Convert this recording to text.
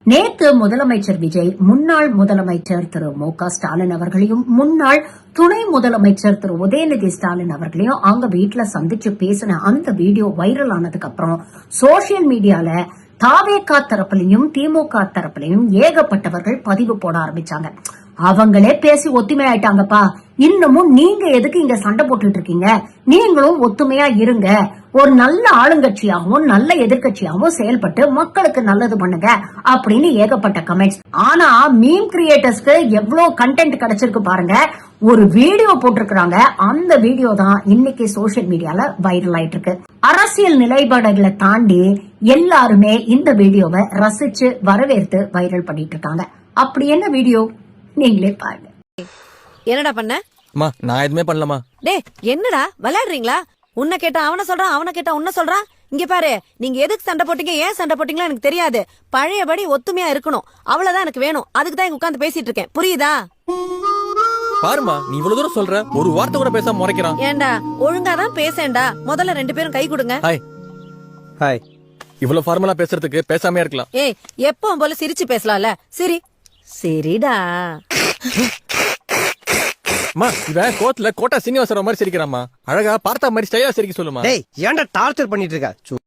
நேத்து முதலமைச்சர் விஜய் முன்னாள் முதலமைச்சர் திரு மு.க. ஸ்டாலின் அவர்களையும் முன்னாள் துணை முதலமைச்சர் திரு உதயநிதி ஸ்டாலின் அவர்களையும் அவங்க வீட்டுல சந்திச்சு பேசின அந்த வீடியோ வைரல் ஆனதுக்கு அப்புறம் சோசியல் மீடியால தாவேகா தரப்புலையும் திமுக தரப்புலையும் ஏகப்பட்டவர்கள் பதிவு போட ஆரம்பிச்சாங்க. அவங்களே பேசி ஒத்துமை ஆயிட்டாங்கப்பா, இன்னமும் நீங்க எதுக்கு இங்க சண்டை போட்டுட்டு இருக்கீங்க, நீங்களும் ஒத்துமையா இருங்க, ஒரு நல்ல ஆளுங்கட்சியாகவும் நல்ல எதிர்கட்சியாகவும் செயல்பட்டு மக்களுக்கு நல்லது பண்ணுங்க அப்படின்னு ஏகப்பட்ட கமெண்ட்ஸ். ஆனா மீம் கிரியேட்டர்ஸ்க்கு எவ்வளவு கண்டென்ட் கிடைச்சிருக்கு பாருங்க. ஒரு வீடியோ போட்டிருக்காங்க, அந்த வீடியோ தான் இன்னைக்கு சோசியல் மீடியால வைரல் ஆயிட்டு இருக்கு. அரசியல் நிலைப்பாடுகளை தாண்டி எல்லாருமே இந்த வீடியோவை ரசிச்சு வரவேற்று வைரல் பண்ணிட்டு இருக்காங்க. அப்படி என்ன வீடியோ நீங்களே பாருங்க. என்னடா பண்ண? நான் எதுவுமே பண்ணலமா. டேய் என்னடா விளையாடுறீங்களா? உன்னை கேட்டா அவன சொல்றான், அவனை கேட்டா உன்ன சொல்றான். இங்க பாரு, நீங்க எதுக்கு சண்டை போட்டீங்க, ஏன் சண்டை போட்டீங்களா எனக்கு தெரியாது. பழையபடி ஒத்துமையா இருக்கணும், அவ்வளவுதான் எனக்கு வேணும். அதுக்கு தான் இங்க உட்கார்ந்து பேசிட்டு இருக்கேன், புரியுதா? பாருமா, நீ இவ்வளவு தூரம் சொல்ற, ஒரு வார்த்தை கூட பேசாம முறைக்கிறான். ஏண்டா ஒழுங்காதான் பேசேன்டா. முதல்ல 2 பேரும் கை கொடுங்க. Hi hi. இவ்வளவு ஃபார்மலா பேசுறதுக்கு பேசாமே இருக்கலாம். ஏய் எப்பவும் போல சிரிச்சு பேசலாம்ல. சரிடா. இவன் கோட்ல கோட்டா சீனிவாசராவ் மாதிரி சிரிக்கிறாமா. அழகா பார்த்தா மாதிரி ஸ்டைலா சிரிக்க சொல்லுமா. டேய் ஏன்டா டார்ச்சர் பண்ணிட்டு இருக்க?